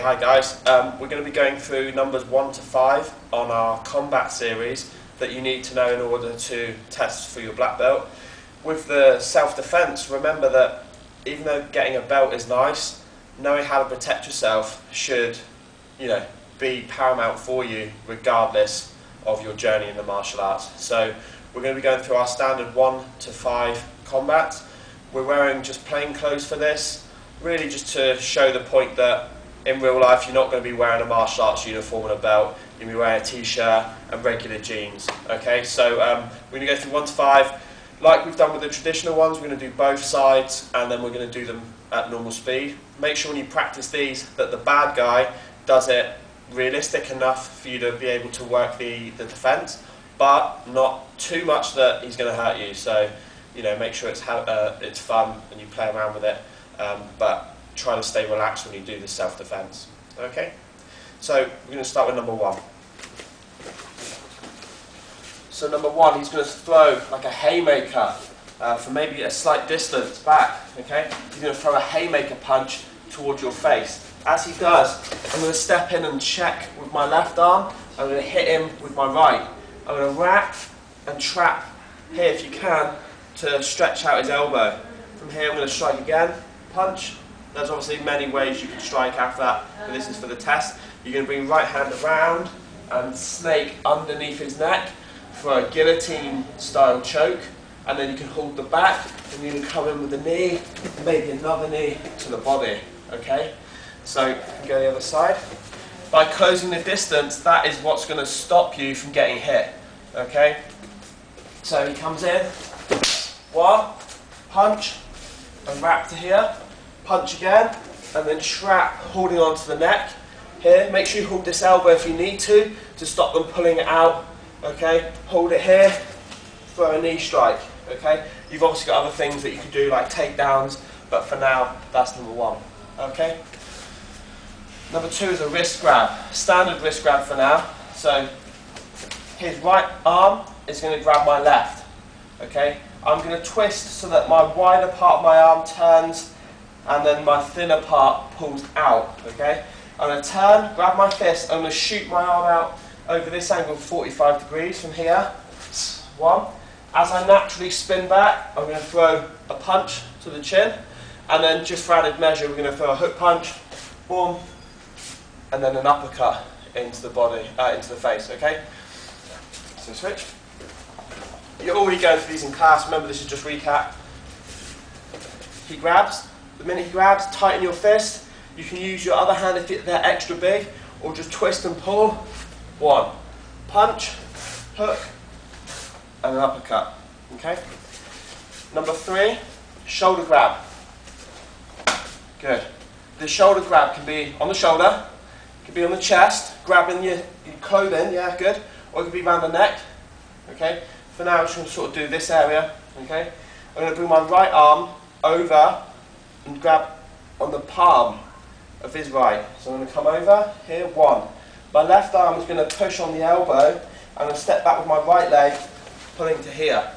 hi guys. We're going to be going through numbers 1 to 5 on our combat series that you need to know in order to test for your black belt. With the self-defense, remember that even though getting a belt is nice, knowing how to protect yourself should, be paramount for you regardless of your journey in the martial arts. So we're going to be going through our standard 1 to 5 combats. We're wearing just plain clothes for this, really just to show the point that in real life you're not going to be wearing a martial arts uniform and a belt. You'll be wearing a t-shirt and regular jeans. Okay, so we're going to go through 1 to 5. Like we've done with the traditional ones, we're going to do both sides and then we're going to do them at normal speed. Make sure when you practice these that the bad guy does it realistic enough for you to be able to work the defense, but not too much that he's going to hurt you. So, make sure it's fun and you play around with it, but try to stay relaxed when you do the self-defense. Okay? So, we're going to start with number 1. So number 1, he's going to throw like a haymaker from maybe a slight distance back. Okay? He's going to throw a haymaker punch towards your face. As he does, I'm going to step in and check with my left arm. I'm going to hit him with my right. I'm going to wrap and trap here if you can to stretch out his elbow. From here I'm going to strike again, punch. There's obviously many ways you can strike after that, but this is for the test. You're going to bring right hand around and snake underneath his neck for a guillotine style choke, and then you can hold the back and you can come in with a knee, maybe another knee to the body. Okay? So you can go the other side. By closing the distance, that is what's going to stop you from getting hit. Okay? So he comes in, 1, punch, and wrap to here, punch again, and then trap, holding onto the neck. Here, make sure you hold this elbow if you need to stop them pulling it out. Okay? Hold it here, throw a knee strike. Okay? You've obviously got other things that you can do like takedowns, but for now, that's number 1. Okay? Number 2 is a wrist grab, standard wrist grab for now. So his right arm is going to grab my left. Okay, I'm going to twist so that my wider part of my arm turns and then my thinner part pulls out. Okay, I'm going to turn, grab my fist, I'm going to shoot my arm out over this angle 45 degrees from here. 1. As I naturally spin back, I'm going to throw a punch to the chin, and then just for added measure, we're going to throw a hook punch. Boom. And then an uppercut into the body, into the face, okay? So switch. You're already going through these in class, remember this is just recap. He grabs, the minute he grabs, tighten your fist. You can use your other hand if they're extra big, or just twist and pull. 1, punch, hook, and an uppercut, okay? Number 3, shoulder grab. Good. The shoulder grab can be on the shoulder, could be on the chest, grabbing your clothing, yeah, good. Or it could be around the neck, okay. For now, I'm just going to sort of do this area, okay. I'm going to bring my right arm over and grab on the palm of his right. So I'm going to come over, here, 1. My left arm is going to push on the elbow, and I'm going to step back with my right leg, pulling to here.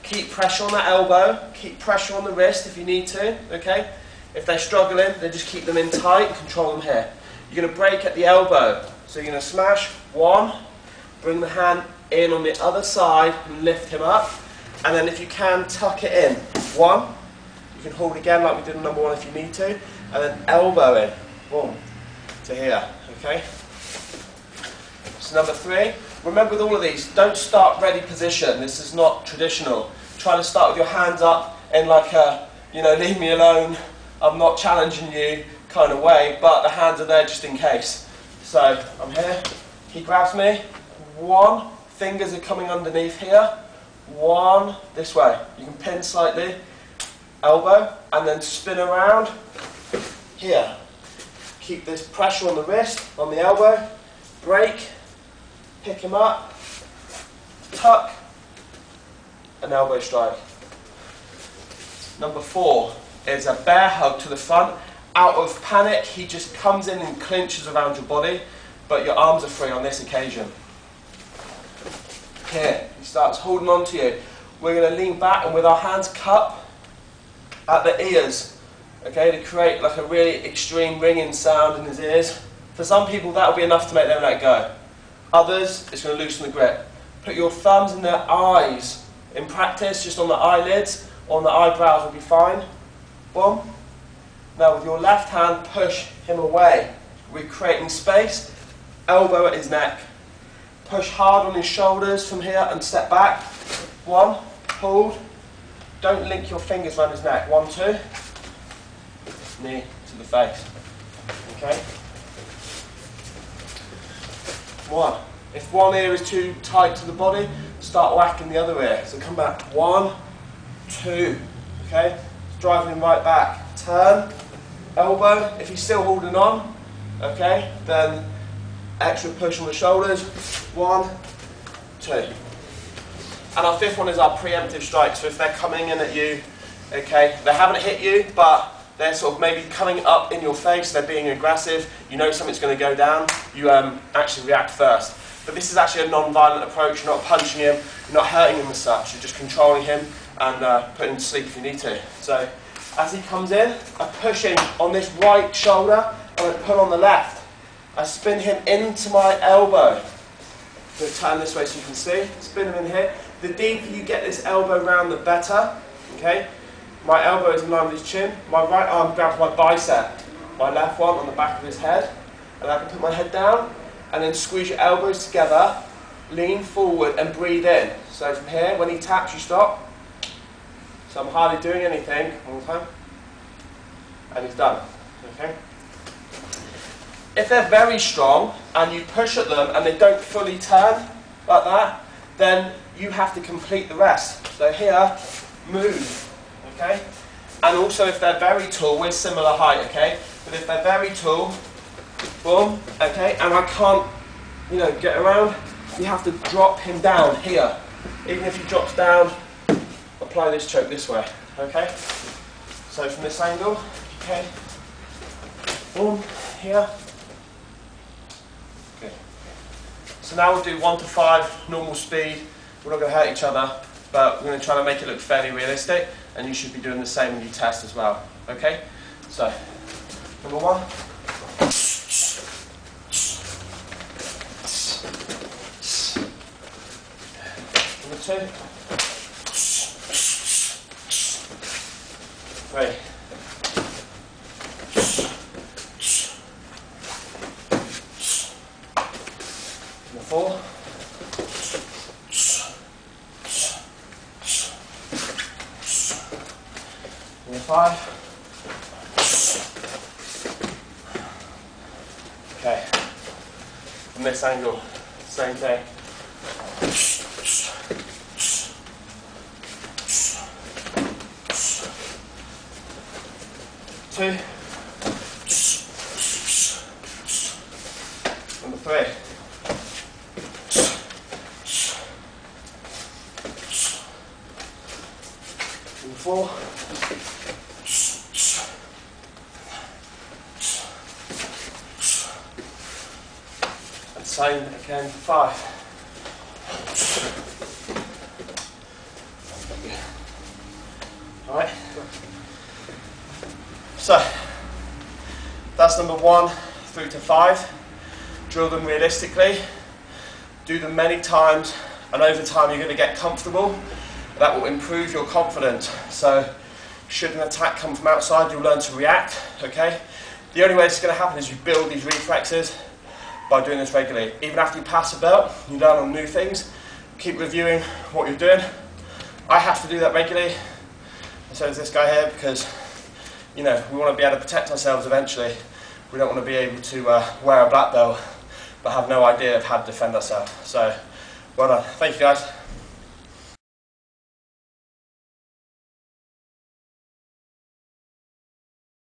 Keep pressure on that elbow, keep pressure on the wrist if you need to, okay. If they're struggling, then just keep them in tight and control them here. You're going to break at the elbow. So you're going to smash, 1, bring the hand in on the other side and lift him up. And then if you can, tuck it in. 1, you can hold again like we did in number 1 if you need to. And then elbow in, boom, to here, okay? So number 3, remember with all of these, don't start ready position. This is not traditional. Try to start with your hands up in like a, leave me alone, I'm not challenging you kind of way, but the hands are there just in case. So I'm here, he grabs me, 1, fingers are coming underneath here, 1, this way. You can pin slightly, elbow, and then spin around here. Keep this pressure on the wrist, on the elbow, break, pick him up, tuck, an elbow strike. Number 4 is a bear hug to the front. Out of panic, he just comes in and clinches around your body, but your arms are free on this occasion. Here, he starts holding on to you. We're going to lean back and with our hands cupped at the ears, okay, to create like a really extreme ringing sound in his ears. For some people, that will be enough to make them let go. Others, it's going to loosen the grip. Put your thumbs in their eyes. In practice, just on the eyelids or on the eyebrows will be fine. Boom. Now with your left hand, push him away. We're creating space. Elbow at his neck. Push hard on his shoulders from here and step back. 1, hold. Don't link your fingers around his neck. 1, 2. Knee to the face. Okay. 1. If one ear is too tight to the body, start whacking the other ear. So come back. 1, 2. Okay. Driving him right back. Turn. Elbow. If he's still holding on, okay, then extra push on the shoulders. 1, 2. And our fifth one is our preemptive strike. So if they're coming in at you, okay, they haven't hit you, but they're sort of maybe coming up in your face, they're being aggressive, you know something's going to go down, you actually react first. But this is actually a non-violent approach. You're not punching him, you're not hurting him as such, you're just controlling him and putting him to sleep if you need to. So as he comes in, I push him on this right shoulder and I pull on the left. I spin him into my elbow. So turn this way so you can see, spin him in here. The deeper you get this elbow round, the better. Okay? My elbow is in line with his chin. My right arm grabs my bicep. My left one on the back of his head. And I can put my head down and then squeeze your elbows together, lean forward and breathe in. So from here, when he taps, you stop. So I'm hardly doing anything. One more time. And he's done. Okay? If they're very strong and you push at them and they don't fully turn like that, then you have to complete the rest. So here, move. Okay? And also if they're very tall, we're similar height, okay? But if they're very tall, boom, okay, and I can't, you know, get around, you have to drop him down here. Even if he drops down, apply this choke this way, okay? So from this angle, okay, boom, here. Good. So now we'll do 1 to 5, normal speed. We're not going to hurt each other, but we're going to try to make it look fairly realistic, and you should be doing the same when you test as well, okay? So, number 1. Number 2. 3. Number 4. Number 5. Okay. From this angle, same thing. 2. Number 3. Number 4. And same again for 5. Alright. So, that's number 1 through to 5. Drill them realistically. Do them many times, and over time you're going to get comfortable. That will improve your confidence. So, should an attack come from outside, you'll learn to react, okay? The only way this is going to happen is you build these reflexes by doing this regularly. Even after you pass a belt, you learn on new things. Keep reviewing what you're doing. I have to do that regularly, and so does this guy here, because you know, we want to be able to protect ourselves eventually. We don't want to be able to wear a black belt but have no idea of how to defend ourselves. So, well done. Thank you guys.